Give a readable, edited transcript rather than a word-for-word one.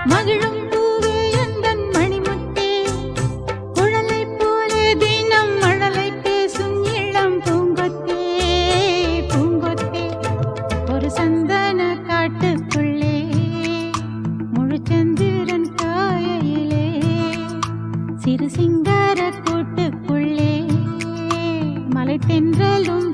மகிழும் பூவே எந்தன் மணிமுத்தே, குழலை போலே தினம் மழலை பேசும் இளம் பூங்கொத்தே, பூங்கொத்தே. ஒரு சந்தன காட்டுக்குள்ளே முழுச்சந்திரன் காயிலே, சிறு சிங்கார கூட்டுக்குள்ளே மலை தென்றலும்